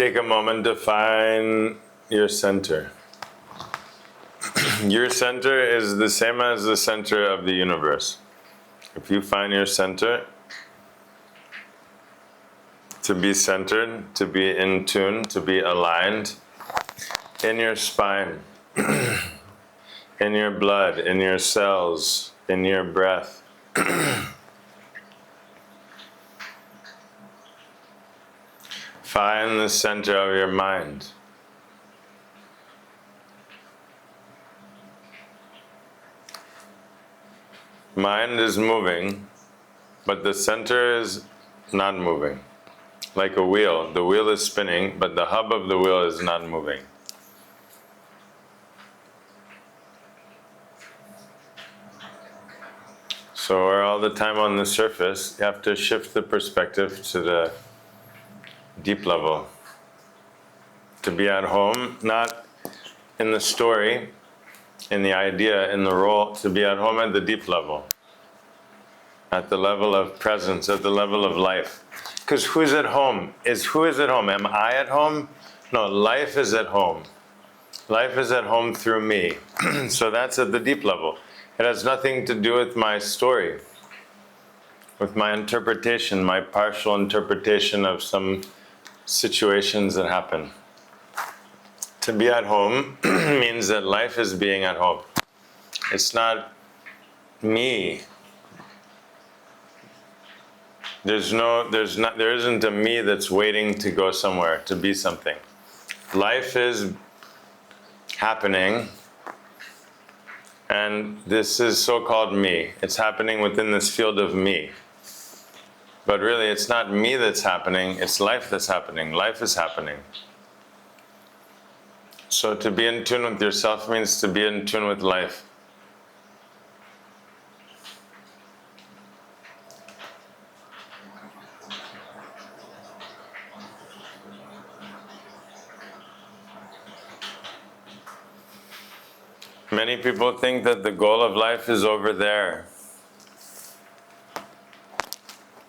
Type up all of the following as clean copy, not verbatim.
Take a moment to find your center. Your center is the same as the center of the universe. If you find your center, to be centered, to be in tune, to be aligned in your spine, in your blood, in your cells, in your breath. Find the center of your mind. Mind is moving, but the center is not moving. Like a wheel, the wheel is spinning, but the hub of the wheel is not moving. So we're all the time on the surface. You have to shift the perspective to the deep level. To be at home, not in the story, in the idea, in the role, to be at home at the deep level. At the level of presence, at the level of life. Because who's at home? Who is at home? Am I at home? No, life is at home. Life is at home through me. So that's at the deep level. It has nothing to do with my story, with my interpretation, my partial interpretation of some situations that happen. To be at home means that life is being at home. It's not me. There isn't a me that's waiting to go somewhere, to be something. Life is happening, and this is so-called me. It's happening within this field of me. But really, it's not me that's happening, it's life that's happening. Life is happening. So to be in tune with yourself means to be in tune with life. Many people think that the goal of life is over there,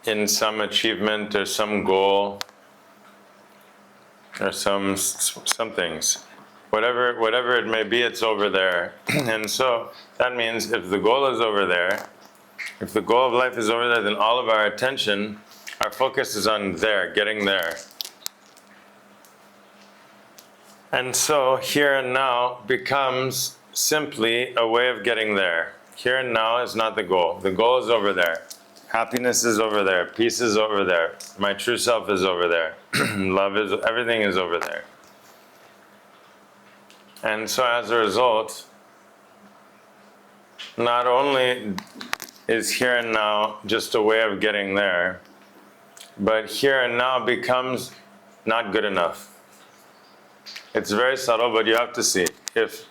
in some achievement or some goal or some things. Whatever it may be, it's over there. And so that means if the goal is over there, if the goal of life is over there, then all of our attention, our focus is on there, getting there. And so here and now becomes simply a way of getting there. Here and now is not the goal. The goal is over there. Happiness is over there. Peace is over there. My true self is over there. Love is, everything is over there. And so as a result, not only is here and now just a way of getting there, but here and now becomes not good enough. It's very subtle, but you have to see. If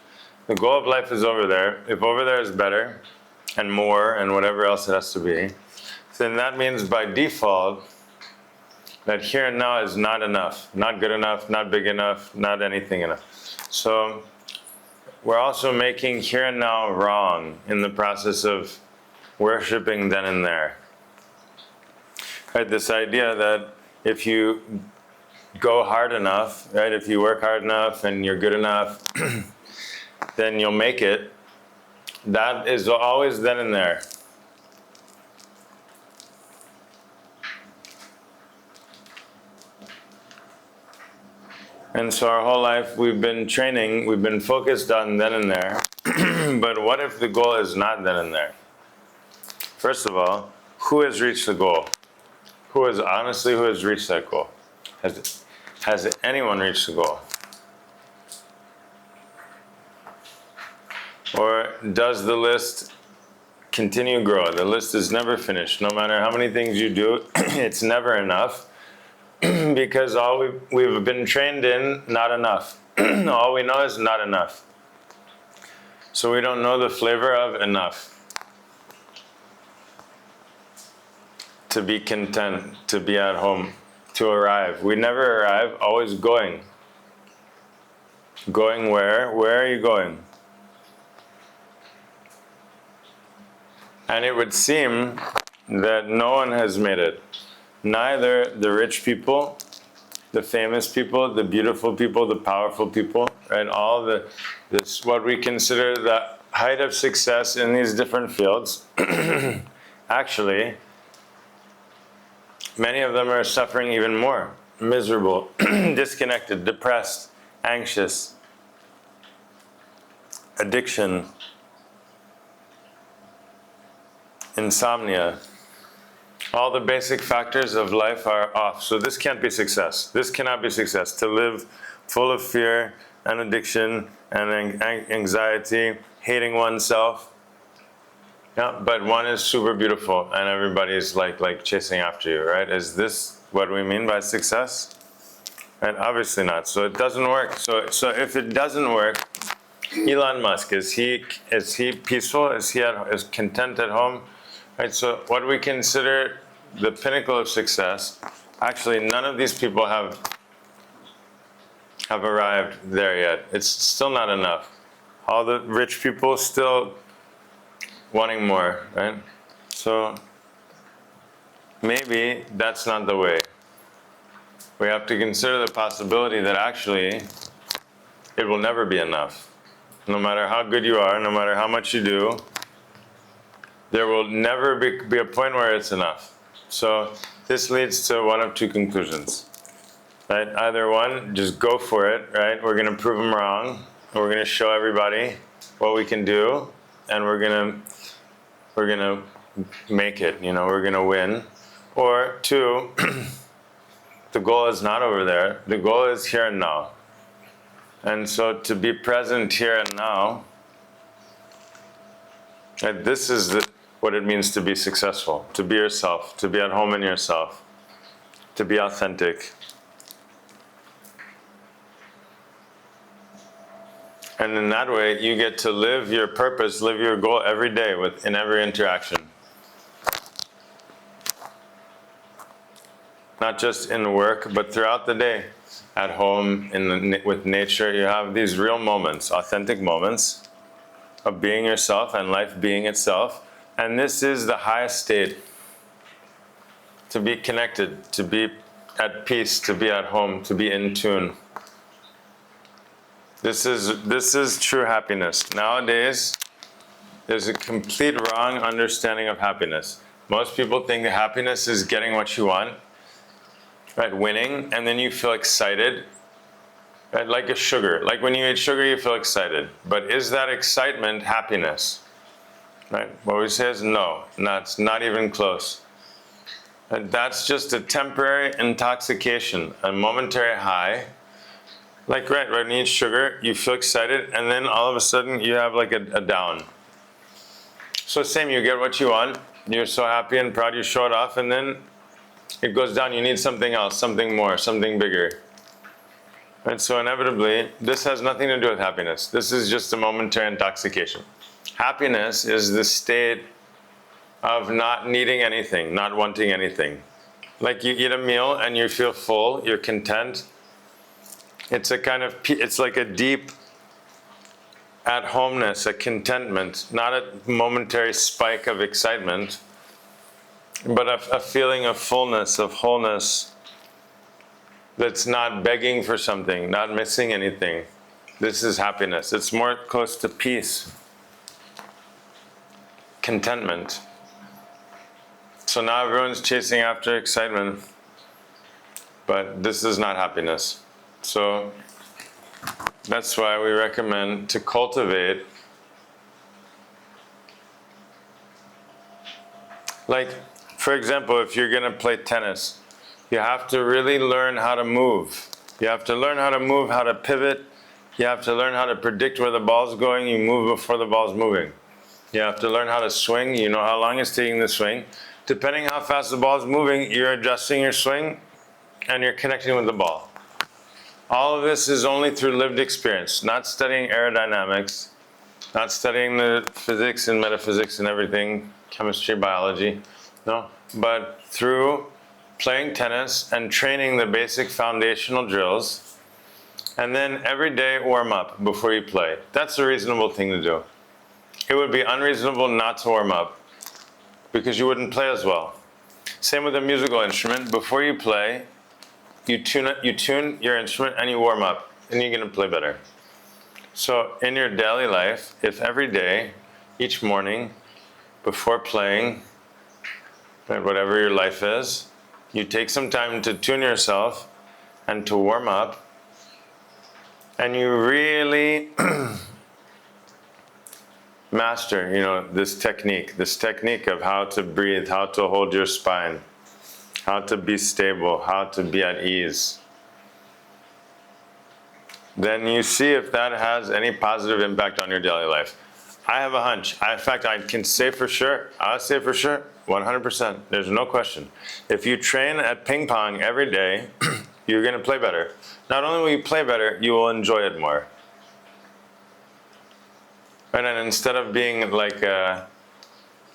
the goal of life is over there, if over there is better and more and whatever else it has to be, then that means by default that here and now is not enough, not good enough, not big enough, not anything enough. So we're also making here and now wrong in the process of worshiping then and there. Right, this idea that if you go hard enough, right, if you work hard enough and you're good enough, then you'll make it. That is always then and there. And so our whole life we've been training, we've been focused on then and there. But what if the goal is not then and there? First of all, who has reached the goal? Who has reached that goal? Has anyone reached the goal? Or does the list continue to grow? The list is never finished. No matter how many things you do, it's never enough. Because all we've been trained in, not enough. All we know is not enough. So we don't know the flavor of enough. To be content, to be at home, to arrive. We never arrive, always going. Going where? Where are you going? And it would seem that no one has made it. Neither the rich people, the famous people, the beautiful people, the powerful people, right? All this what we consider the height of success in these different fields. Actually, many of them are suffering even more, miserable, disconnected, depressed, anxious, addiction, insomnia. All the basic factors of life are off. So this can't be success. This cannot be success. To live full of fear and addiction and anxiety, hating oneself. Yeah, but one is super beautiful and everybody's like chasing after you, right? Is this what we mean by success? And obviously not. So it doesn't work. So if it doesn't work, Elon Musk, is he peaceful? Is content at home? Right, so what we consider the pinnacle of success, actually none of these people have arrived there yet. It's still not enough. All the rich people still wanting more, right? So maybe that's not the way. We have to consider the possibility that actually it will never be enough. No matter how good you are, no matter how much you do, there will never be a point where it's enough. So this leads to one of two conclusions, right? Either one, just go for it, right? We're going to prove them wrong. We're going to show everybody what we can do, and we're going to make it. We're going to win. Or two, the goal is not over there. The goal is here and now. And so to be present here and now, right, this is what it means to be successful, to be yourself, to be at home in yourself, to be authentic. And in that way, you get to live your purpose, live your goal every day in every interaction. Not just in work, but throughout the day. At home, with nature, you have these real moments, authentic moments of being yourself and life being itself. And this is the highest state. To be connected, to be at peace, to be at home, to be in tune. This is true happiness. Nowadays, there's a complete wrong understanding of happiness. Most people think that happiness is getting what you want, right? Winning, and then you feel excited, right? Like a sugar. Like when you eat sugar, you feel excited. But is that excitement happiness? Right? What we say is no, it's not even close. And that's just a temporary intoxication, a momentary high. Like right when you eat sugar, you feel excited, and then all of a sudden you have like a down. So same, you get what you want, you're so happy and proud, you show it off, and then it goes down. You need something else, something more, something bigger. And so inevitably, this has nothing to do with happiness. This is just a momentary intoxication. Happiness is the state of not needing anything, not wanting anything. Like you eat a meal and you feel full, you're content. It's like a deep at-homeness, a contentment, not a momentary spike of excitement, but a feeling of fullness, of wholeness, that's not begging for something, not missing anything. This is happiness. It's more close to peace, contentment. So now everyone's chasing after excitement, but this is not happiness. So that's why we recommend to cultivate, like, for example, if you're going to play tennis, you have to really learn how to move. You have to learn how to move, how to pivot. You have to learn how to predict where the ball's going. You move before the ball's moving. You have to learn how to swing. You know how long it's taking the swing. Depending how fast the ball's moving, you're adjusting your swing and you're connecting with the ball. All of this is only through lived experience, not studying aerodynamics, not studying the physics and metaphysics and everything, chemistry, biology, no, but through playing tennis and training the basic foundational drills, and then every day warm up before you play. That's a reasonable thing to do. It would be unreasonable not to warm up because you wouldn't play as well. Same with a musical instrument. Before you play, you tune your instrument and you warm up, and you're going to play better. So in your daily life, if every day, each morning, before playing, whatever your life is, you take some time to tune yourself and to warm up, and you really master, this technique of how to breathe, how to hold your spine, how to be stable, how to be at ease. Then you see if that has any positive impact on your daily life. I have a hunch. In fact, I can say for sure, 100%, there's no question. If you train at ping pong every day, you're going to play better. Not only will you play better, you will enjoy it more. And then instead of being like a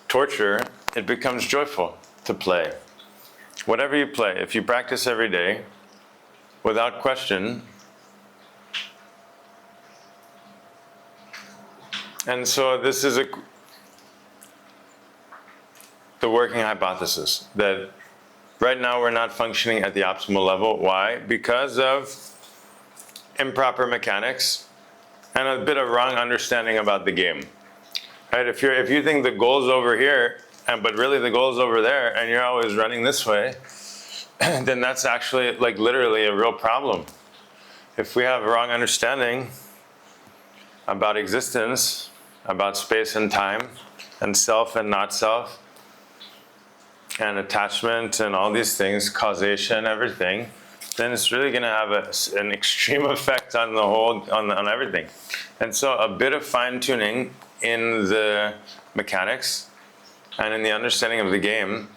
torture, it becomes joyful to play. Whatever you play, if you practice every day, without question. And so this is the working hypothesis, that right now we're not functioning at the optimal level. Why? Because of improper mechanics and a bit of wrong understanding about the game. Right? If you think the goal's over here, but really the goal's over there, and you're always running this way, then that's actually like literally a real problem. If we have a wrong understanding about existence, about space and time, and self and not self, and attachment and all these things, causation, everything, then it's really going to have an extreme effect on the whole, on everything. And so a bit of fine-tuning in the mechanics and in the understanding of the game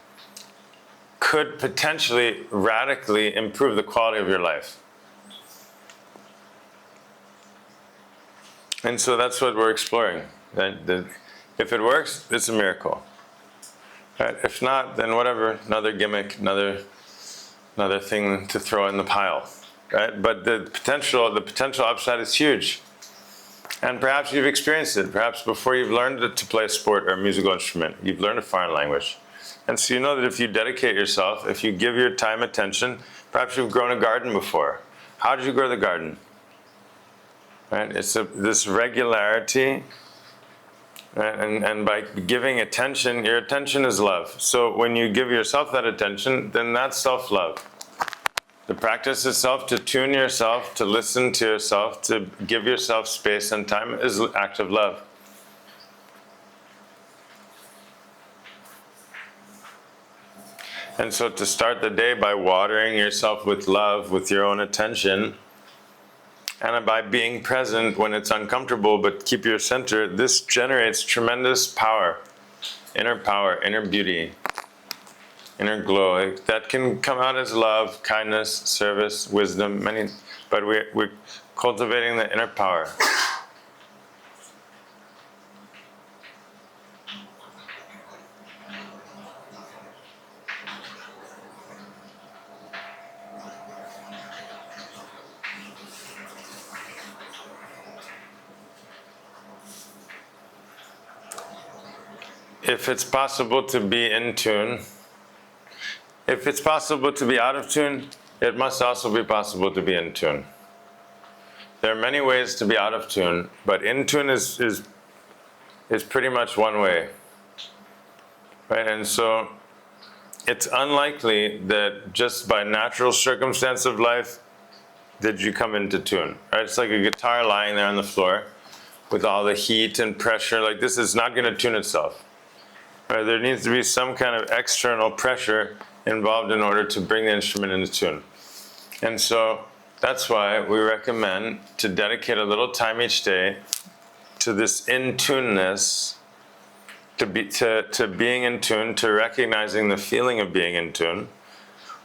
could potentially radically improve the quality of your life. And so that's what we're exploring. If it works, it's a miracle. Right? If not, then whatever, another gimmick, another thing to throw in the pile. Right? But the potential upside is huge. And perhaps you've experienced it. Perhaps before you've learned to play a sport or a musical instrument, you've learned a foreign language. And so you know that if you dedicate yourself, if you give your time attention, perhaps you've grown a garden before. How did you grow the garden? Right? It's this regularity, right? And by giving attention, your attention is love. So when you give yourself that attention, then that's self-love. The practice itself, to tune yourself, to listen to yourself, to give yourself space and time, is an act of love. And so to start the day by watering yourself with love, with your own attention, and by being present when it's uncomfortable, but keep your center, this generates tremendous power, inner beauty, inner glow. That can come out as love, kindness, service, wisdom, but we're cultivating the inner power. If it's possible to be in tune, if it's possible to be out of tune, it must also be possible to be in tune. There are many ways to be out of tune, but in tune is pretty much one way. Right? And so it's unlikely that just by natural circumstance of life did you come into tune. Right? It's like a guitar lying there on the floor with all the heat and pressure. Like, this is not going to tune itself. Right? There needs to be some kind of external pressure involved in order to bring the instrument into tune. And so that's why we recommend to dedicate a little time each day to this in-tuneness, to being in tune, to recognizing the feeling of being in tune.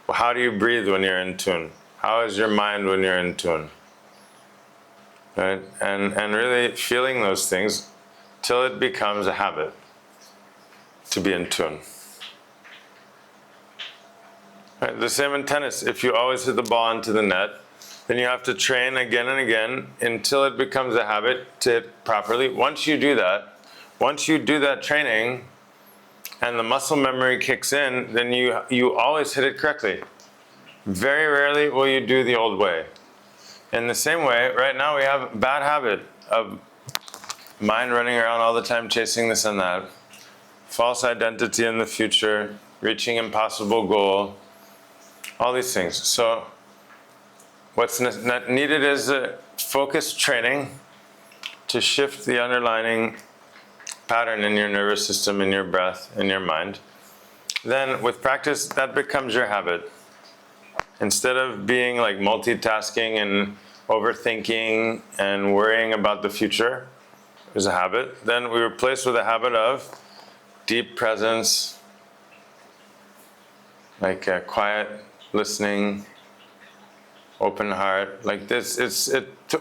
Well, how do you breathe when you're in tune? How is your mind when you're in tune? Right? And really feeling those things till it becomes a habit to be in tune. Right? The same in tennis. If you always hit the ball into the net, then you have to train again and again until it becomes a habit to hit properly. Once you do that training and the muscle memory kicks in, then you always hit it correctly. Very rarely will you do the old way. In the same way, right now we have a bad habit of mind running around all the time chasing this and that, false identity in the future, reaching impossible goal, all these things. So what's needed is a focused training to shift the underlying pattern in your nervous system, in your breath, in your mind. Then with practice, that becomes your habit. Instead of being like multitasking and overthinking and worrying about the future is a habit, then we replace with a habit of deep presence, like quiet listening, open heart, like this. It's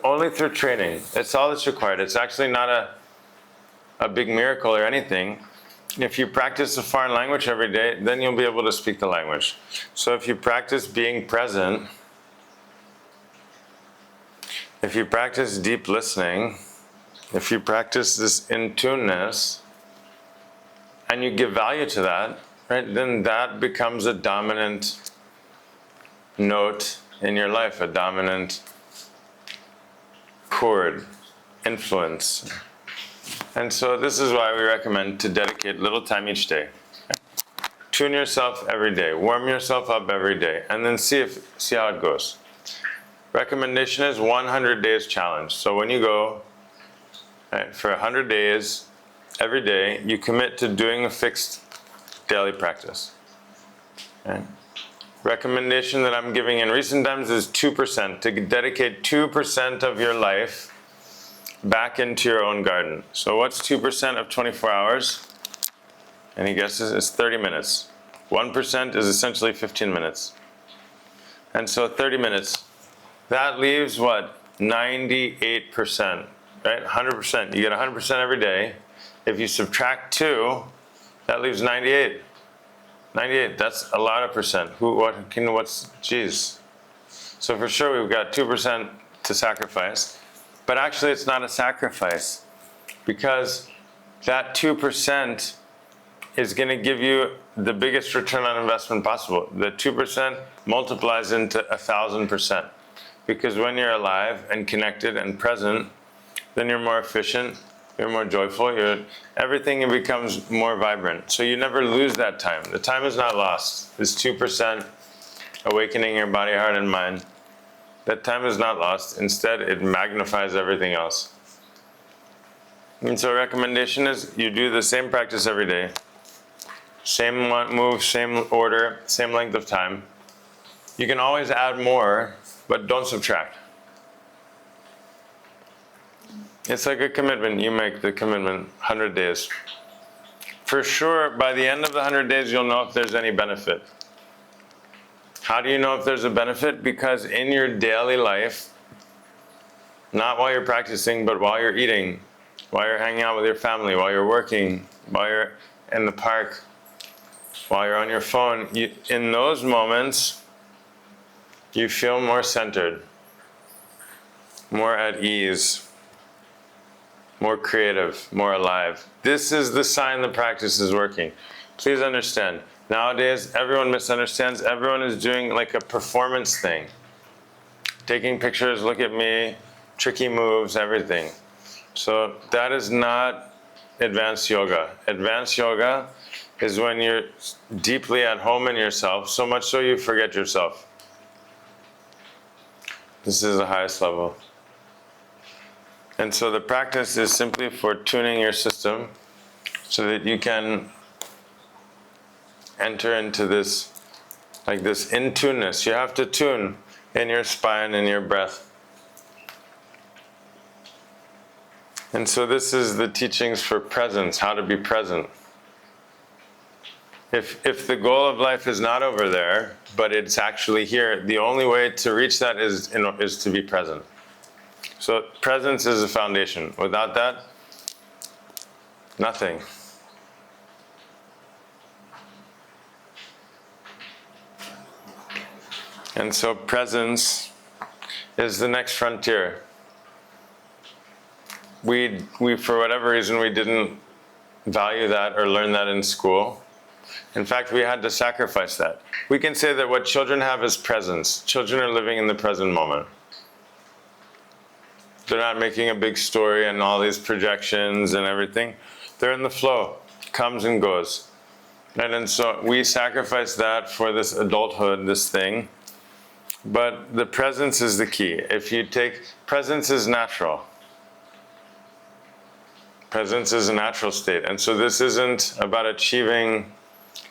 only through training. It's all that's required. It's actually not a big miracle or anything. If you practice a foreign language every day, then you'll be able to speak the language. So if you practice being present, if you practice deep listening, if you practice this in-tuneness, and you give value to that, right, then that becomes a dominant note in your life, a dominant chord, influence. And so this is why we recommend to dedicate little time each day. Tune yourself every day, warm yourself up every day, and then see how it goes. Recommendation is 100 days challenge. So when you go, right, for 100 days, every day, you commit to doing a fixed daily practice. Okay? Recommendation that I'm giving in recent times is 2%, to dedicate 2% of your life back into your own garden. So what's 2% of 24 hours? Any guesses? It's 30 minutes. 1% is essentially 15 minutes. And so 30 minutes. That leaves what? 98%, right? 100%. You get 100% every day. If you subtract 2, that leaves 98. 98, that's a lot of percent. Geez. So for sure we've got 2% to sacrifice. But actually it's not a sacrifice, because that 2% is going to give you the biggest return on investment possible. The 2% multiplies into 1,000%. Because when you're alive and connected and present, then you're more efficient, you're more joyful, everything becomes more vibrant. So you never lose that time. The time is not lost. This 2% awakening your body, heart, and mind, that time is not lost. Instead, it magnifies everything else. And so recommendation is you do the same practice every day. Same move, same order, same length of time. You can always add more, but don't subtract. It's like a commitment. You make the commitment, 100 days. For sure, by the end of the 100 days, you'll know if there's any benefit. How do you know if there's a benefit? Because in your daily life, not while you're practicing, but while you're eating, while you're hanging out with your family, while you're working, while you're in the park, while you're on your phone, in those moments, you feel more centered, more at ease, more creative, more alive. This is the sign the practice is working. Please understand. Nowadays, everyone misunderstands. Everyone is doing like a performance thing. Taking pictures, look at me, tricky moves, everything. So that is not advanced yoga. Advanced yoga is when you're deeply at home in yourself, so much so you forget yourself. This is the highest level. And so the practice is simply for tuning your system so that you can enter into this, like this in-tuneness. You have to tune in your spine and your breath. And so this is the teachings for presence, how to be present. If the goal of life is not over there, but it's actually here, the only way to reach that is to be present. So presence is the foundation. Without that, nothing. And so presence is the next frontier. We for whatever reason, we didn't value that or learn that in school. In fact, we had to sacrifice that. We can say that what children have is presence. Children are living in the present moment. They're not making a big story and all these projections and everything. They're in the flow. Comes and goes. Right? And so we sacrifice that for this adulthood, this thing. But the presence is the key. If you take, presence is natural. Presence is a natural state. And so this isn't about achieving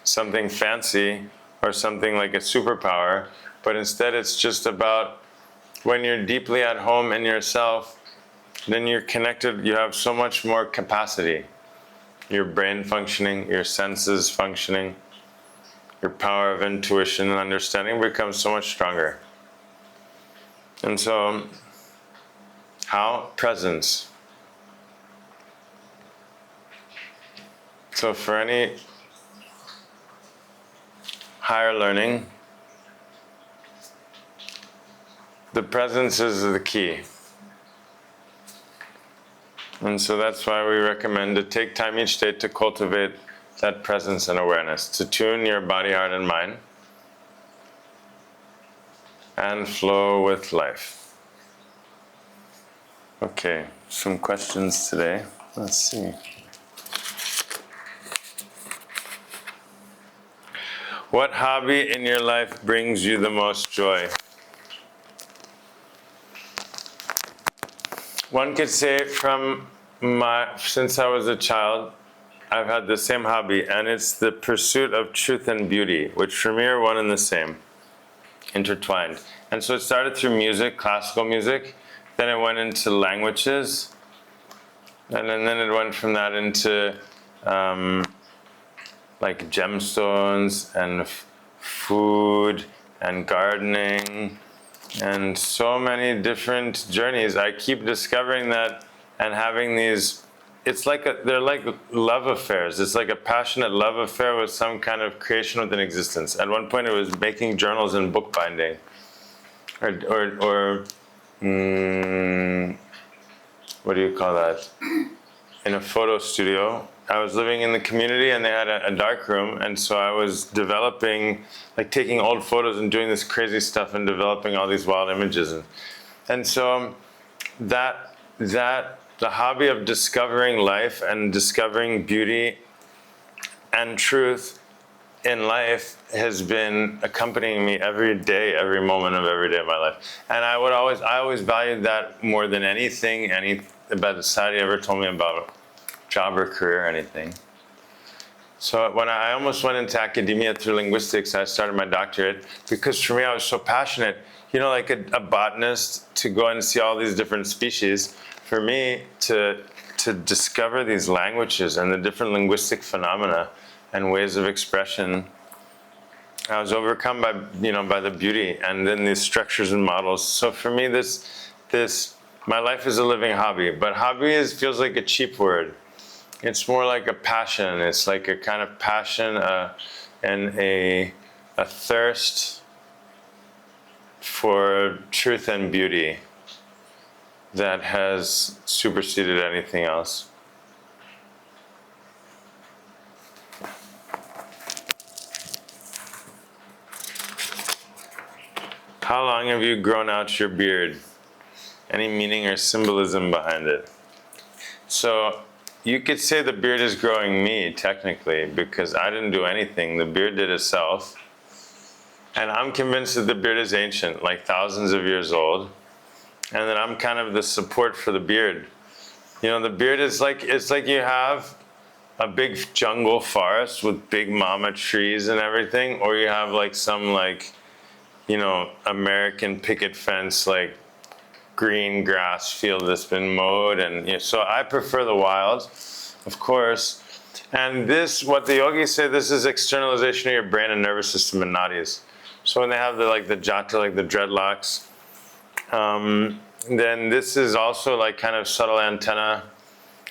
something fancy or something like a superpower, but instead it's just about when you're deeply at home in yourself, then you're connected, you have so much more capacity. Your brain functioning, your senses functioning, your power of intuition and understanding becomes so much stronger. And so, how? Presence. So for any higher learning, the presence is the key. And so that's why we recommend to take time each day to cultivate that presence and awareness, to tune your body, heart, and mind, and flow with life. Okay, some questions today. Let's see. What hobby in your life brings you the most joy? One could say since I was a child, I've had the same hobby, and it's the pursuit of truth and beauty, which for me are one and the same, intertwined. And so it started through music, classical music, then it went into languages, and then it went from that into like gemstones and food and gardening and so many different journeys. I keep discovering that and having these, they're like love affairs. It's like a passionate love affair with some kind of creation within existence. At one point it was making journals and bookbinding. Or what do you call that? In a photo studio. I was living in the community and they had a dark room, and so I was developing, like taking old photos and doing this crazy stuff and developing all these wild images. And so the hobby of discovering life and discovering beauty and truth in life has been accompanying me every day, every moment of every day of my life. And I always valued that more than anything about society ever told me about job or career or anything. So when I almost went into academia through linguistics, I started my doctorate because for me I was so passionate, like a botanist, to go and see all these different species. For me to discover these languages and the different linguistic phenomena and ways of expression, I was overcome by the beauty and then these structures and models. So for me, my life is a living hobby, but hobby feels like a cheap word. It's more like a passion. It's like a kind of passion and a thirst for truth and beauty that has superseded anything else. How long have you grown out your beard? Any meaning or symbolism behind it? So you could say the beard is growing me, technically, because I didn't do anything. The beard did itself. And I'm convinced that the beard is ancient, like thousands of years old. And that I'm kind of the support for the beard. The beard is it's like you have a big jungle forest with big mama trees and everything, or you have like some American picket fence, like green grass field that's been mowed. And so I prefer the wild, of course. And what the yogis say, this is externalization of your brain and nervous system and nadis. So when they have the jata, like the dreadlocks, then this is also like kind of subtle antenna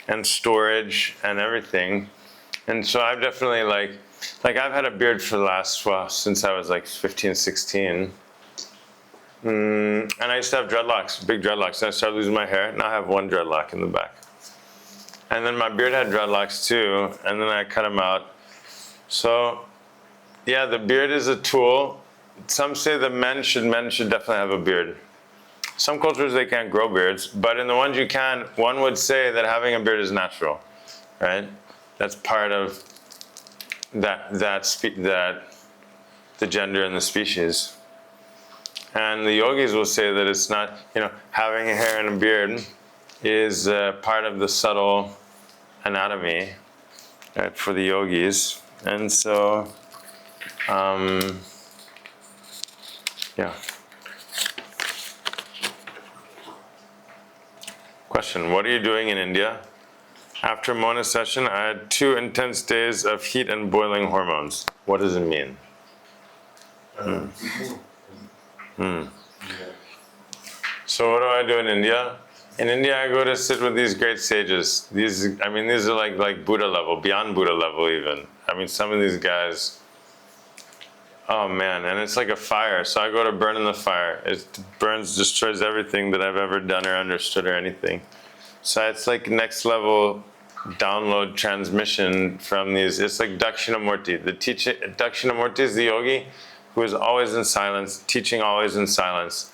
and storage and everything. And so I've definitely I've had a beard for the last, since I was 15, 16. And I used to have dreadlocks, big dreadlocks. And I started losing my hair. Now I have one dreadlock in the back. And then my beard had dreadlocks too. And then I cut them out. So, yeah, the beard is a tool. Some say that men should definitely have a beard. Some cultures, they can't grow beards, but in the ones you can, one would say that having a beard is natural, right? That's part of that the gender in the species. And the yogis will say that it's not, having a hair and a beard is part of the subtle anatomy, right, for the yogis. And so, yeah. Question, what are you doing in India? After Mona session, I had 2 intense days of heat and boiling hormones. What does it mean? So what do I do in India? In India, I go to sit with these great sages. These are like Buddha level, beyond Buddha level even. Some of these guys, oh man, and it's like a fire. So I go to burn in the fire. It burns, destroys everything that I've ever done or understood or anything. So it's like next level download transmission from these. It's like Dakshinamurti. The teacher, Dakshinamurti is the yogi who is always in silence, teaching always in silence.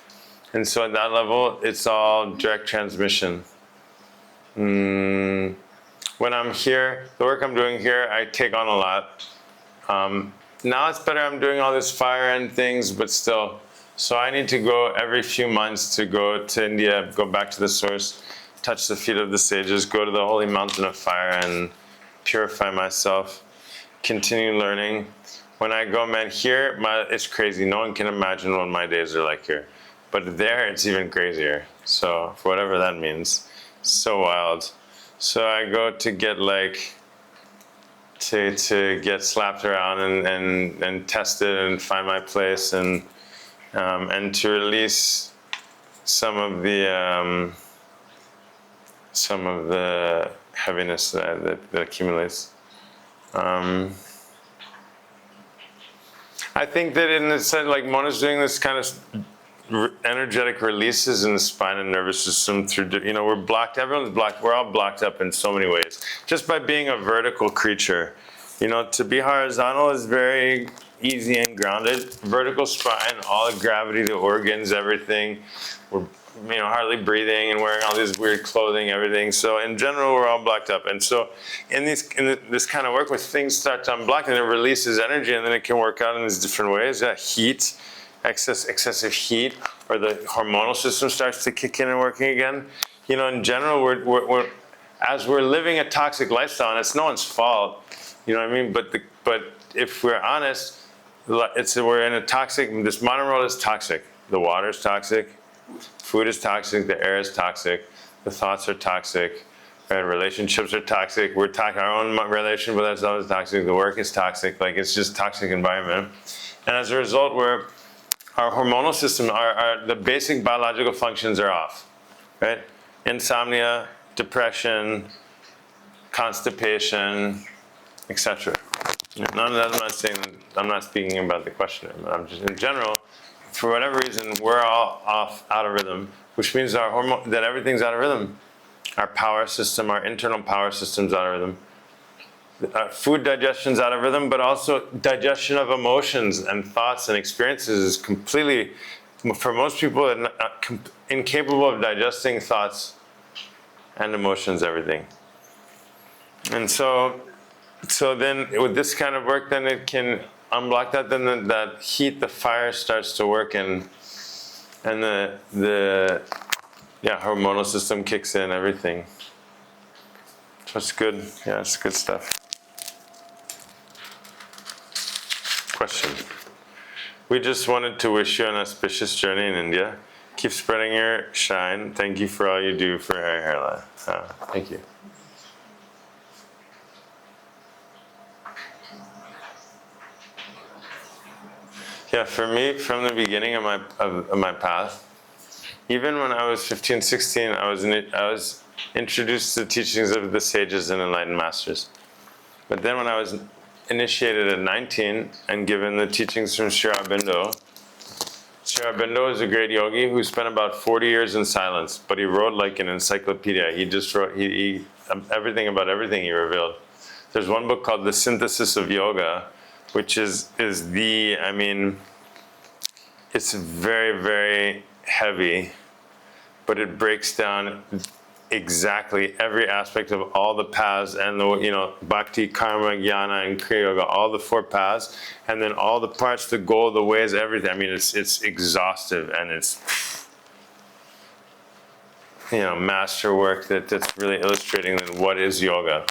And so at that level, it's all direct transmission. When I'm here, the work I'm doing here, I take on a lot. Now it's better I'm doing all this fire and things, but still. So I need to go every few months to go to India, go back to the source, touch the feet of the sages, go to the holy mountain of fire and purify myself, continue learning. When I go, man, here, it's crazy. No one can imagine what my days are like here. But there, it's even crazier. So, for whatever that means, so wild. So I go to get to get slapped around and tested and find my place and to release some of the heaviness that accumulates. I think that in the sense, like Mona's doing this kind of energetic releases in the spine and nervous system through, we're blocked, everyone's blocked, we're all blocked up in so many ways. Just by being a vertical creature. To be horizontal is very easy and grounded. Vertical spine, all the gravity, the organs, everything. We're hardly breathing and wearing all this weird clothing, everything. So in general, we're all blocked up. And so in this kind of work, where things start to unblock and it releases energy, and then it can work out in these different ways. Heat, excessive heat, or the hormonal system starts to kick in and working again. In general, we're as we're living a toxic lifestyle, and it's no one's fault. But if we're honest, we're in a toxic. This modern world is toxic. The water is toxic. Food is toxic, the air is toxic, the thoughts are toxic, right? Relationships are toxic, we're toxic, our own relationship with ourselves is toxic, the work is toxic, it's just toxic environment. And as a result, our hormonal system, the basic biological functions are off, right? Insomnia, depression, constipation, etc. None of that, I'm not speaking about the question, but I'm just in general, for whatever reason, we're all out of rhythm, which means that everything's out of rhythm. Our power system, our internal power system's out of rhythm. Food digestion's out of rhythm, but also digestion of emotions and thoughts and experiences is completely, for most people, incapable of digesting thoughts and emotions, everything. And so then with this kind of work, then it can unblock that, then that heat, the fire starts to work, and the hormonal system kicks in, everything. So it's good. Yeah, it's good stuff. Question. We just wanted to wish you an auspicious journey in India. Keep spreading your shine. Thank you for all you do for Hariharalaya. Thank you. Yeah, for me, from the beginning of my path, even when I was 15, 16, I was introduced to the teachings of the sages and enlightened masters. But then when I was initiated at 19 and given the teachings from Sri Aurobindo is a great yogi who spent about 40 years in silence, but he wrote like an encyclopedia. He just wrote everything about everything he revealed. There's one book called The Synthesis of Yoga, which is the, I mean, it's very, very heavy, but it breaks down exactly every aspect of all the paths and the, bhakti, karma, jnana, and kriya yoga, all the 4 paths, and then all the parts, the goal, the ways, everything. I mean, it's exhaustive, and it's, masterwork that's really illustrating what is yoga.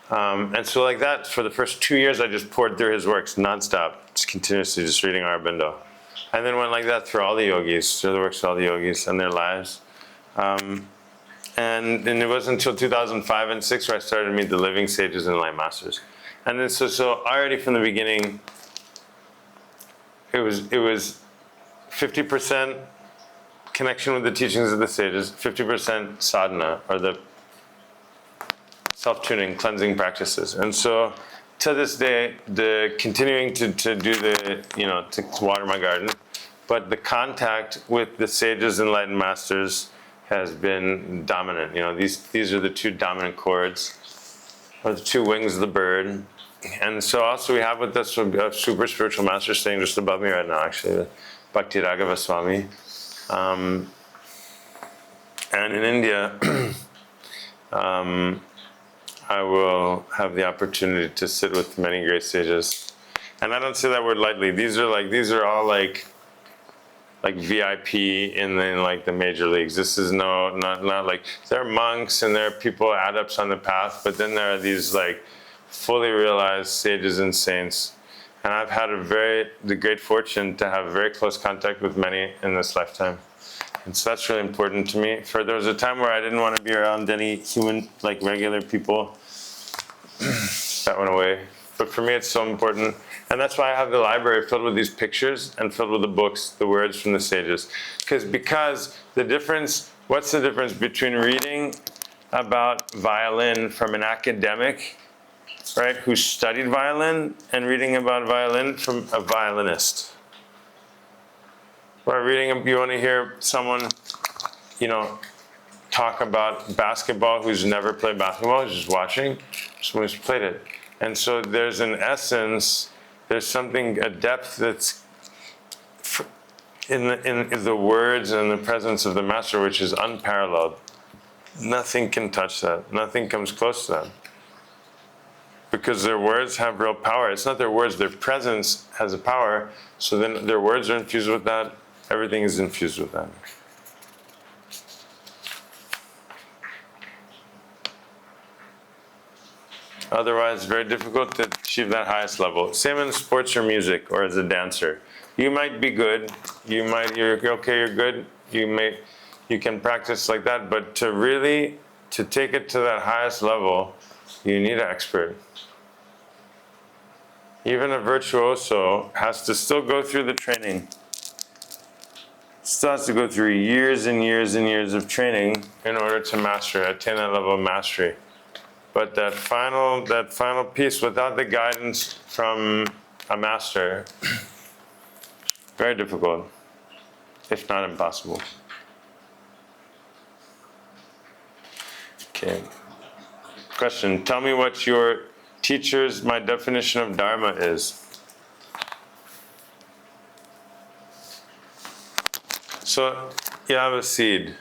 And so like that, for the first 2 years, I just poured through his works nonstop, just continuously just reading Aurobindo. And then went like that through all the yogis, through the works of all the yogis and their lives. And it wasn't until 2005 and 6 where I started to meet the living sages and light masters. And then so already from the beginning, it was 50% connection with the teachings of the sages, 50% sadhana, or the self-tuning, cleansing practices. And so to this day, the continuing to do the, to water my garden, but the contact with the sages and enlightened masters has been dominant. These are the 2 dominant chords, or the 2 wings of the bird. And so also we have with us a super spiritual master staying just above me right now, actually, Bhakti Raghava Swami. And in India, I will have the opportunity to sit with many great sages. And I don't say that word lightly. These are all like VIP in the major leagues. This is not like, there are monks and there are people, adepts on the path, but then there are these fully realized sages and saints. And I've had the great fortune to have very close contact with many in this lifetime. And so that's really important to me. There was a time where I didn't want to be around any human, regular people. That went away. But for me, it's so important. And that's why I have the library filled with these pictures and filled with the books, the words from the sages. Because the difference, what's the difference between reading about violin from an academic, right, who studied violin, and reading about violin from a violinist? Or you want to hear someone, talk about basketball who's never played basketball, who's just watching, someone who's played it. And so there's an essence, there's something, a depth that's in the words and the presence of the master, which is unparalleled. Nothing can touch that. Nothing comes close to that. Because their words have real power. It's not their words, their presence has a power. So then their words are infused with that. Everything is infused with that. Otherwise, very difficult to achieve that highest level. Same in sports or music, or as a dancer. You might be good. You're okay. You're good. You can practice like that. But to take it to that highest level, you need an expert. Even a virtuoso has to still go through the training. Still has to go through years and years and years of training in order to attain that level of mastery. But that final piece, without the guidance from a master, very difficult, if not impossible. Okay. Question. Tell me what your teacher's, my definition of dharma is. So you have a seed.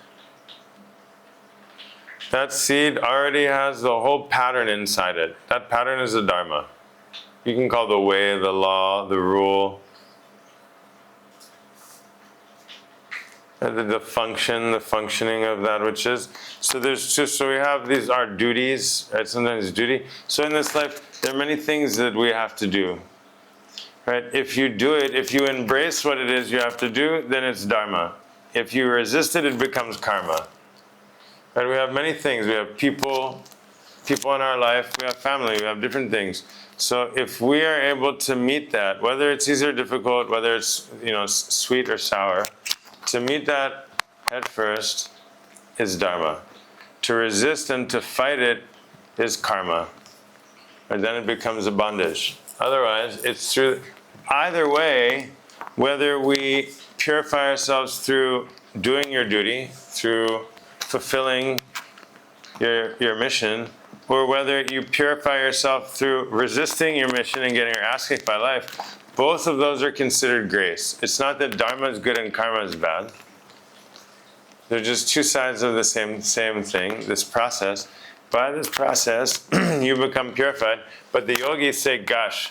That seed already has the whole pattern inside it. That pattern is the dharma. You can call the way, the law, the rule, the functioning of that which is. So we have these, our duties, right? Sometimes duty. So in this life, there are many things that we have to do, right? If you do it, if you embrace what it is you have to do, then it's dharma. If you resist it, it becomes karma. Right? We have many things. We have people in our life. We have family. We have different things. So if we are able to meet that, whether it's easy or difficult, whether it's sweet or sour, to meet that head first is dharma. To resist and to fight it is karma. And then it becomes a bondage. Otherwise, it's through either way, whether we purify ourselves through doing your duty, through fulfilling your mission, or whether you purify yourself through resisting your mission and getting your ass kicked by life, both of those are considered grace. It's not that dharma is good and karma is bad. They're just two sides of the same thing, this process. By this process, you become purified. But the yogis say, gosh,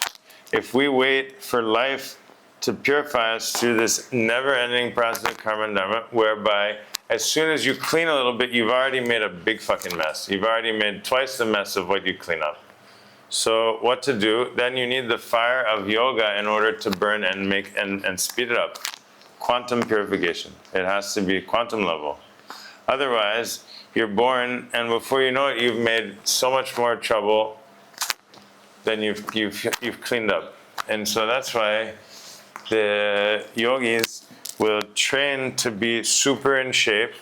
if we wait for life to purify us through this never-ending process of karma and dharma, whereby as soon as you clean a little bit, you've already made a big fucking mess. You've already made twice the mess of what you clean up. So what to do? Then you need the fire of yoga in order to burn and make and speed it up. Quantum purification. It has to be quantum level. Otherwise, you're born, and before you know it, you've made so much more trouble than you've cleaned up. And so that's why the yogis will train to be super in shape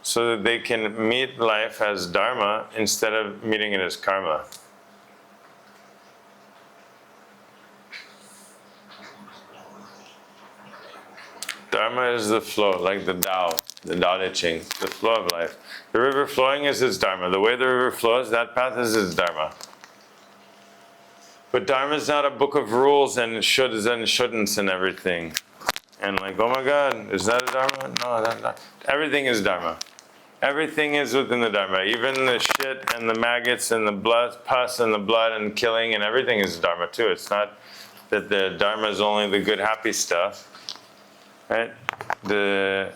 so that they can meet life as dharma instead of meeting it as karma. Dharma is the flow, like the Tao Te Ching, the flow of life. The river flowing is its dharma. The way the river flows, that path is its dharma. But dharma is not a book of rules and shoulds and shouldn'ts and everything. And like, oh my God, is that a dharma? No, that's not. Everything is dharma. Everything is within the dharma. Even the shit and the maggots and the blood, pus and the blood and killing and everything is dharma too. It's not that the dharma is only the good, happy stuff. Right? The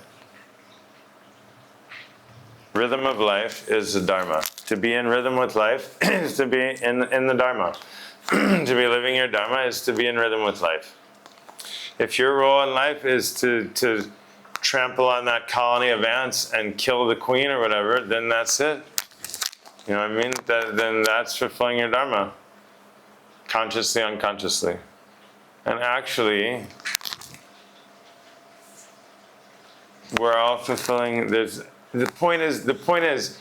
rhythm of life is the dharma. To be in rhythm with life is to be in the dharma. To be living your dharma is to be in rhythm with life. If your role in life is to trample on that colony of ants and kill the queen or whatever, then that's it. You know what I mean? Then that's fulfilling your dharma. Consciously, unconsciously. And actually, we're all fulfilling. The point is.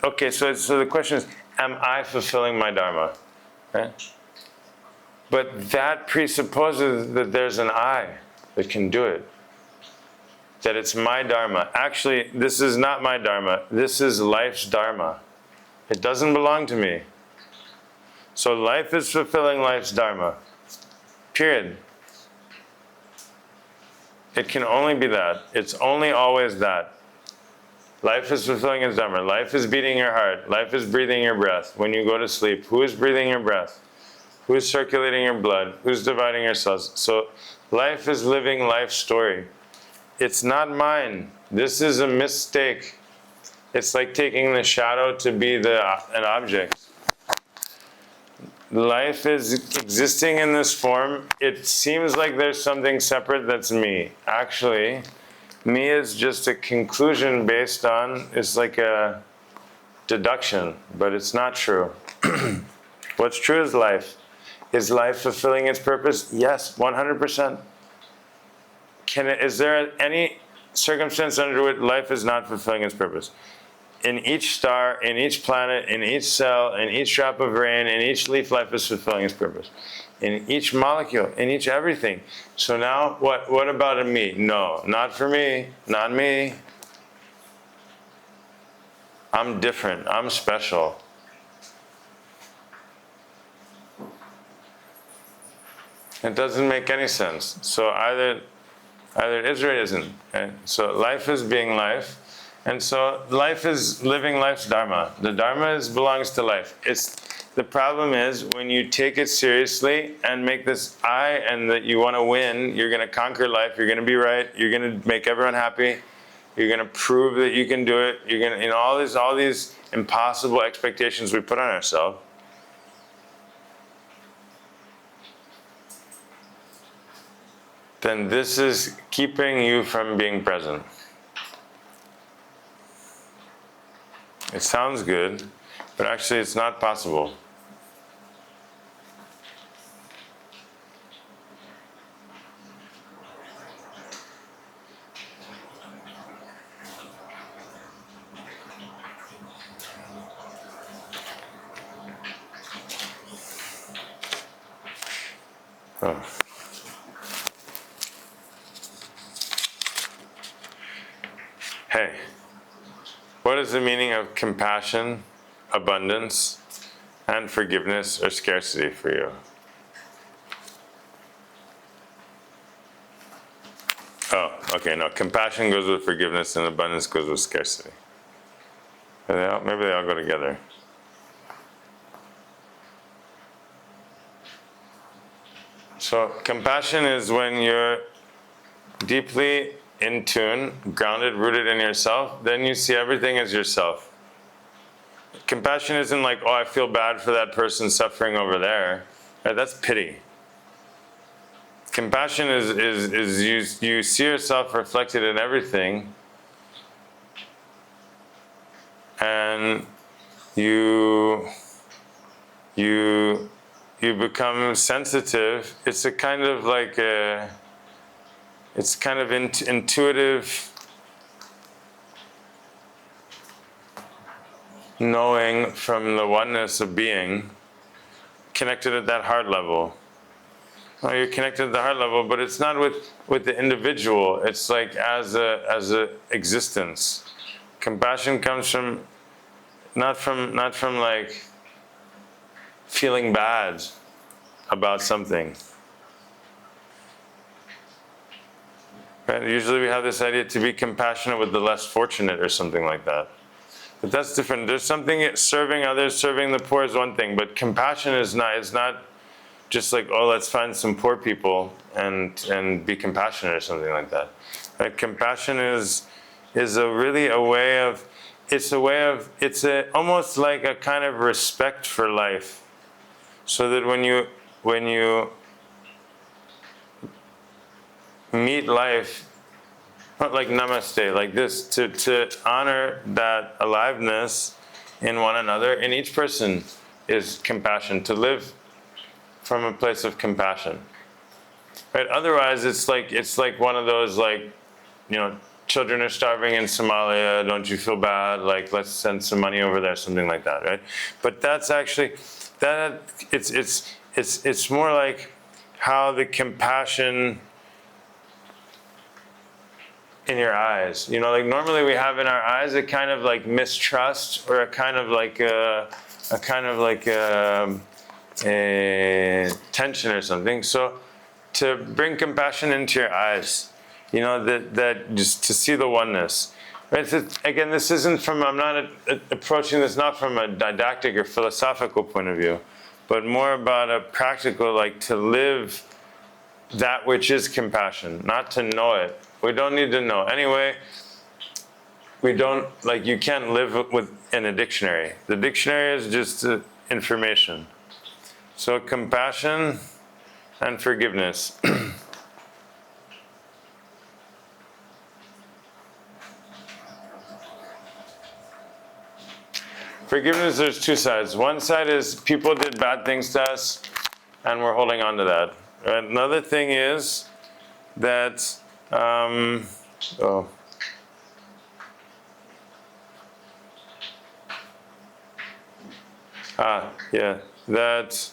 Okay, so the question is, am I fulfilling my dharma? Okay? But that presupposes that there's an I that can do it. That it's my dharma. Actually, this is not my dharma. This is life's dharma. It doesn't belong to me. So life is fulfilling life's dharma. Period. It can only be that. It's only always that. Life is fulfilling its dharma. Life is beating your heart. Life is breathing your breath. When you go to sleep, who is breathing your breath? Who is circulating your blood? Who's dividing your cells? So life is living life's story. It's not mine. This is a mistake. It's like taking the shadow to be an object. Life is existing in this form. It seems like there's something separate that's me. Actually, me is just a conclusion based on, it's like a deduction, but it's not true. What's true is life. Is life fulfilling its purpose? Yes, 100%. Is there any circumstance under which life is not fulfilling its purpose? In each star, in each planet, in each cell, in each drop of rain, in each leaf, life is fulfilling its purpose. In each molecule, in each everything. So now, what about a me? No, not for me, not me. I'm different, I'm special. It doesn't make any sense. So either it is or it isn't. Okay? So life is being life. And so life is living life's dharma. The dharma belongs to life. The problem is when you take it seriously and make this I and that you want to win, you're going to conquer life, you're going to be right, you're going to make everyone happy, you're going to prove that you can do it, you're going to, all these impossible expectations we put on ourselves. Then this is keeping you from being present. It sounds good, but actually it's not possible. Oh. Hey. What is the meaning of compassion, abundance, and forgiveness or scarcity for you? Oh, okay, no. Compassion goes with forgiveness and abundance goes with scarcity. Maybe they all go together. So compassion is when you're deeply in tune, grounded, rooted in yourself, then you see everything as yourself. Compassion isn't like, oh, I feel bad for that person suffering over there. Right? That's pity. Compassion is you see yourself reflected in everything, and you become sensitive. It's a kind of like it's kind of intuitive knowing from the oneness of being, connected at that heart level. Oh, you're connected at the heart level, but it's not with the individual. It's like as a existence. Compassion comes from not from like feeling bad about something. Right? Usually we have this idea to be compassionate with the less fortunate or something like that. But that's different. There's something, serving others, serving the poor is one thing, but compassion is not. It's not just like, oh, let's find some poor people and be compassionate or something like that. Right? Compassion is a way of, it's almost like a kind of respect for life. So that when you meet life, not like namaste, like this, to honor that aliveness in one another, in each person is compassion, to live from a place of compassion. Right? Otherwise, it's like one of those, like, children are starving in Somalia, don't you feel bad? Like, let's send some money over there, something like that, right? But that's actually, it's more like how the compassion in your eyes. Like normally we have in our eyes a kind of like mistrust or a kind of like a tension or something. So to bring compassion into your eyes, that just to see the oneness. Right? So again, this isn't from, I'm not approaching this not from a didactic or philosophical point of view, but more about a practical, like to live that which is compassion, not to know it. We don't need to know. Anyway, we don't, like, you can't live in a dictionary. The dictionary is just information. So compassion and forgiveness. Forgiveness, there's two sides. One side is people did bad things to us, and we're holding on to that. Right? Another thing is that, that,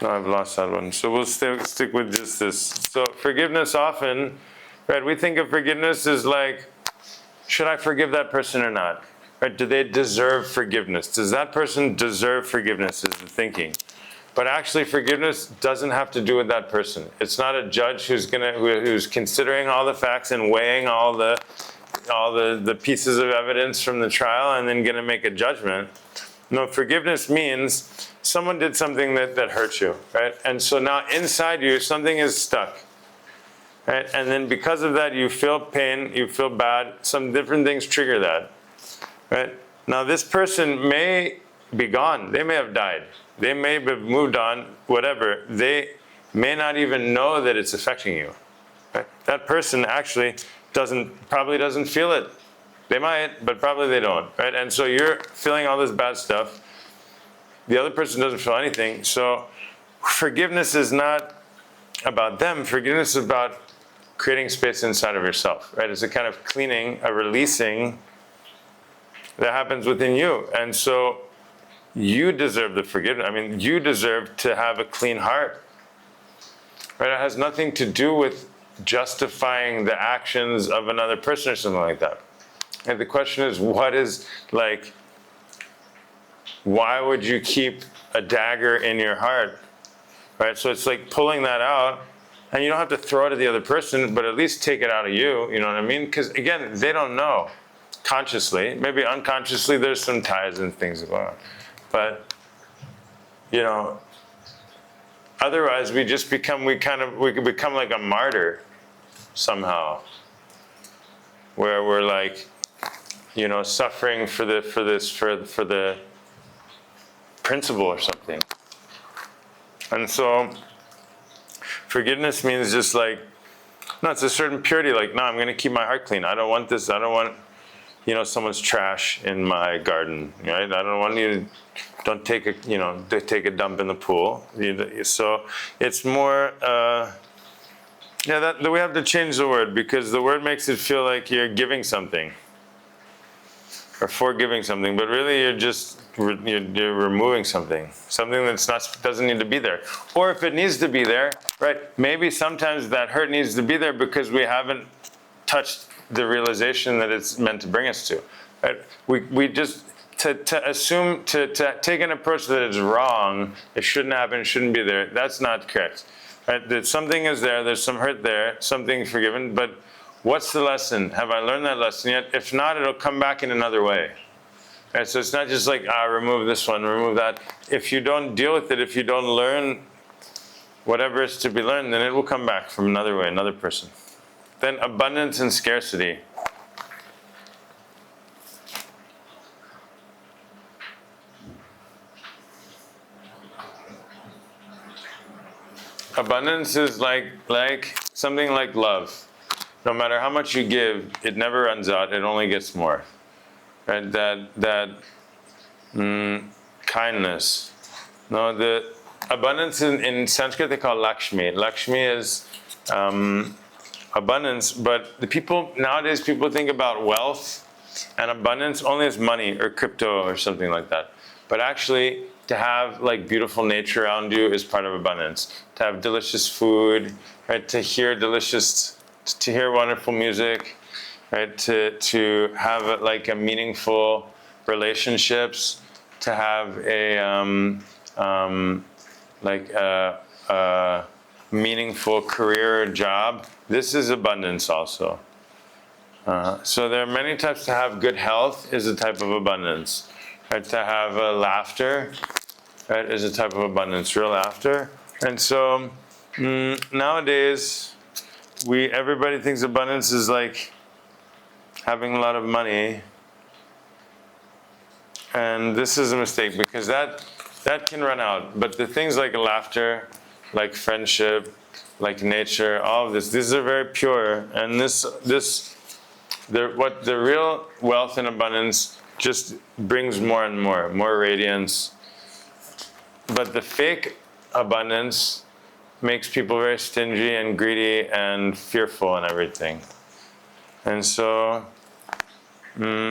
no, I've lost that one. So we'll stick with just this. So forgiveness often, right, we think of forgiveness as like, should I forgive that person or not? Right? Do they deserve forgiveness? Does that person deserve forgiveness is the thinking. But actually forgiveness doesn't have to do with that person. It's not a judge who's considering all the facts and weighing all the pieces of evidence from the trial and then gonna make a judgment. No, forgiveness means someone did something that hurt you, right? And so now inside you, something is stuck, right? And then because of that, you feel pain, you feel bad, some different things trigger that, right? Now this person may be gone, they may have died, they may have moved on, whatever. They may not even know that it's affecting you, right? That person actually probably doesn't feel it. They might, but probably they don't, right? And so you're feeling all this bad stuff. The other person doesn't feel anything. So forgiveness is not about them. Forgiveness is about creating space inside of yourself, right? It's a kind of cleaning, a releasing that happens within you. And so you deserve the forgiveness. I mean, you deserve to have a clean heart, right? It has nothing to do with justifying the actions of another person or something like that. And the question is, what is, like, why would you keep a dagger in your heart? Right? So it's like pulling that out, and you don't have to throw it at the other person, but at least take it out of you, you know what I mean? Because again, they don't know consciously. Maybe unconsciously there's some ties and things going on. But, you know, otherwise we just become, we could become like a martyr somehow, where we're like, you know, suffering for the principle or something. And so forgiveness means just like, no, it's a certain purity, like, no, I'm going to keep my heart clean. I don't want this, I don't want, you know, someone's trash in my garden, right? I don't want you to, don't take a, you know, take a dump in the pool. So it's more, that we have to change the word, because the word makes it feel like you're giving something or forgiving something, but really you're just, you're removing something that's not, doesn't need to be there. Or if it needs to be there, right, maybe sometimes that hurt needs to be there because we haven't touched the realization that it's meant to bring us to. Right? We just, to assume, to take an approach that is wrong, it shouldn't happen, it shouldn't be there, that's not correct. Right? That something is there, there's some hurt there, something forgiven, but what's the lesson? Have I learned that lesson yet? If not, it'll come back in another way. Right? So it's not just like, remove this one, remove that. If you don't deal with it, if you don't learn whatever is to be learned, then it will come back from another way, another person. Then abundance and scarcity. Abundance is like something like love. No matter how much you give, it never runs out. It only gets more. Right? That kindness. No, the abundance in Sanskrit they call Lakshmi. Lakshmi is abundance, but the people nowadays, people think about wealth and abundance only as money or crypto or something like that. But actually, to have like beautiful nature around you is part of abundance. To have delicious food, right? To hear wonderful music, right? To have like a meaningful relationships, to have a meaningful career or job. This is abundance also. So there are many types. To have good health is a type of abundance. Right? To have laughter, right, is a type of abundance, real laughter. And so nowadays, everybody thinks abundance is like having a lot of money. And this is a mistake, because that can run out. But the things like laughter, like friendship, like nature, all of this, these are very pure. And what the real wealth and abundance just brings more and more radiance. But the fake abundance makes people very stingy and greedy and fearful and everything. And so,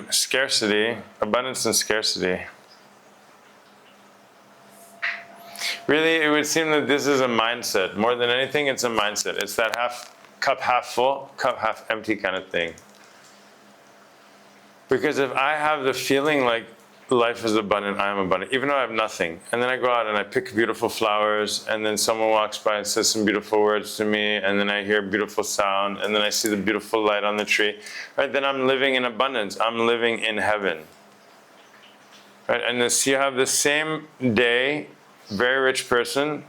scarcity, abundance and scarcity. Really, it would seem that this is a mindset. More than anything, it's a mindset. It's that cup half full, cup half empty kind of thing. Because if I have the feeling like life is abundant, I am abundant, even though I have nothing, and then I go out and I pick beautiful flowers, and then someone walks by and says some beautiful words to me, and then I hear beautiful sound, and then I see the beautiful light on the tree, right? Then I'm living in abundance. I'm living in heaven. Right? And you have the same day, very rich person,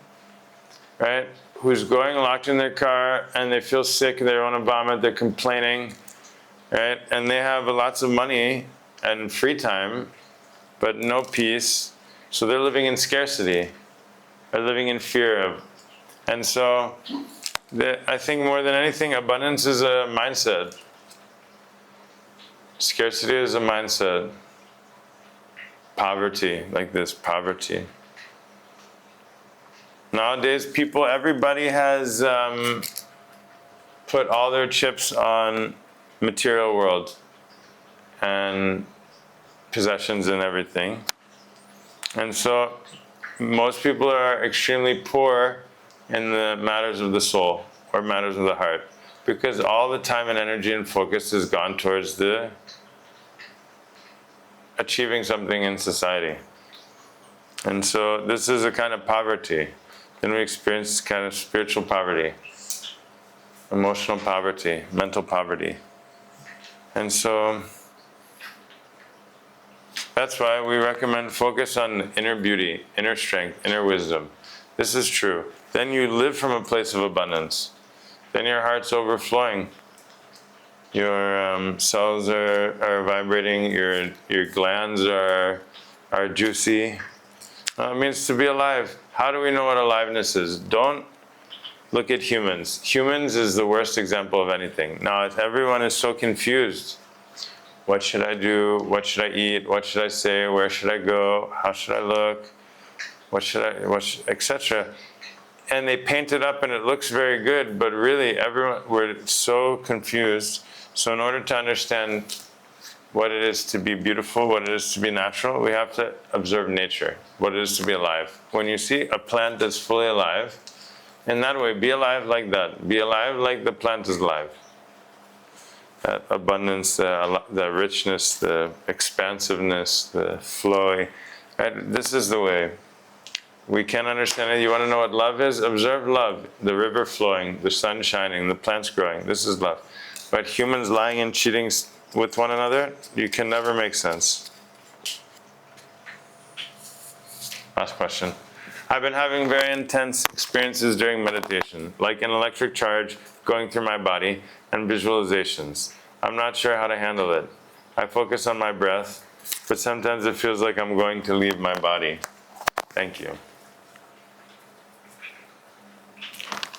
right, who's going locked in their car, and they feel sick, they want to vomit, they're complaining, right? And they have lots of money and free time, but no peace. So they're living in scarcity. They're living in fear of. And so I think more than anything, abundance is a mindset. Scarcity is a mindset. Poverty, like this, poverty. Nowadays, everybody has put all their chips on material world and possessions and everything. And so most people are extremely poor in the matters of the soul or matters of the heart. because all the time and energy and focus is gone towards the achieving something in society. And so this is a kind of poverty. Then we experience kind of spiritual poverty, emotional poverty, mental poverty. And so that's why we recommend focus on inner beauty, inner strength, inner wisdom. This is true. Then you live from a place of abundance. Then your heart's overflowing. Your cells are vibrating, your glands are juicy. It means to be alive. How do we know what aliveness is? Don't look at humans. Humans is the worst example of anything. Now, everyone is so confused. What should I do? What should I eat? What should I say? Where should I go? How should I look? Etc. And they paint it up and it looks very good, but really we're so confused. So in order to understand what it is to be beautiful, what it is to be natural, we have to observe nature, what it is to be alive. When you see a plant that's fully alive, in that way, be alive like that. Be alive like the plant is alive. That abundance, the richness, the expansiveness, the flowing. Right? This is the way. We can understand it. You want to know what love is? Observe love. The river flowing, the sun shining, the plants growing. This is love. But humans lying and cheating with one another, you can never make sense. Last question. I've been having very intense experiences during meditation, like an electric charge going through my body and visualizations. I'm not sure how to handle it. I focus on my breath, but sometimes it feels like I'm going to leave my body. Thank you.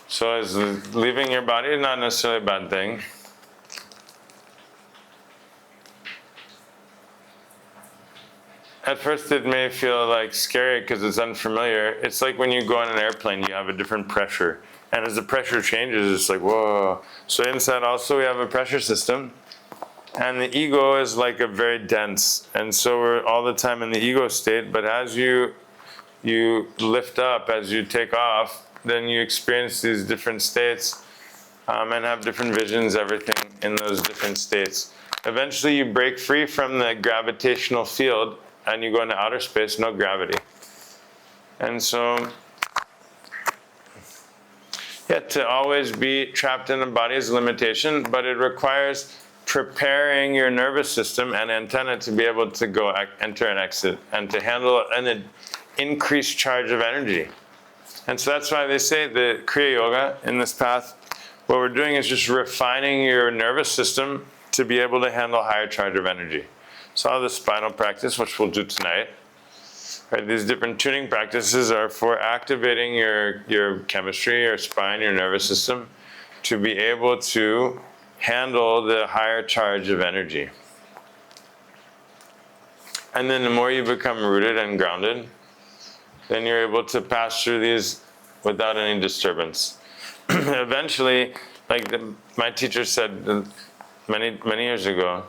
So is leaving your body not necessarily a bad thing? At first it may feel like scary because it's unfamiliar. It's like when you go on an airplane, you have a different pressure. And as the pressure changes, it's like, whoa. So inside also we have a pressure system. And the ego is like a very dense. And so we're all the time in the ego state. But as you lift up, as you take off, then you experience these different states and have different visions, everything in those different states. Eventually you break free from the gravitational field and you go into outer space, no gravity. And so, to always be trapped in a body is a limitation, but it requires preparing your nervous system and antenna to be able to go enter and exit and to handle an increased charge of energy. And so that's why they say the Kriya Yoga in this path, what we're doing is just refining your nervous system to be able to handle higher charge of energy. So all the spinal practice, which we'll do tonight, right, these different tuning practices are for activating your chemistry, your spine, your nervous system, to be able to handle the higher charge of energy. And then the more you become rooted and grounded, then you're able to pass through these without any disturbance. Eventually, like my teacher said many years ago,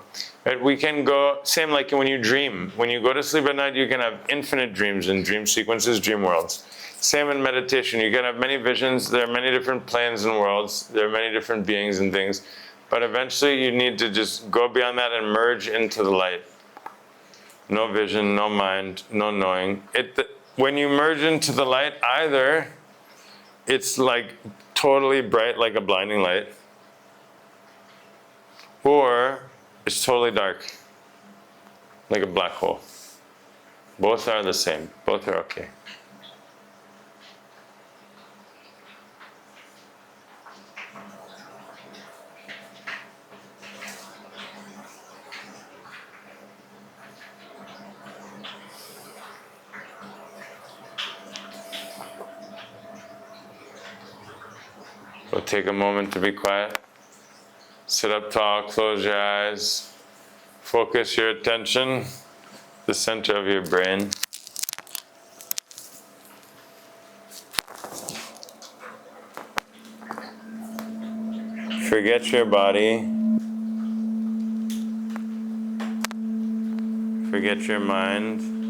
right, we can go, same like when you dream. When you go to sleep at night, you can have infinite dreams and dream sequences, dream worlds. Same in meditation. You can have many visions. There are many different planes and worlds. There are many different beings and things. But eventually, you need to just go beyond that and merge into the light. No vision, no mind, no knowing. When you merge into the light, either it's like totally bright like a blinding light, or it's totally dark like a black hole. Both are the same. Both are okay. So take a moment to be quiet. Sit up tall, close your eyes. Focus your attention, the center of your brain. Forget your body. Forget your mind.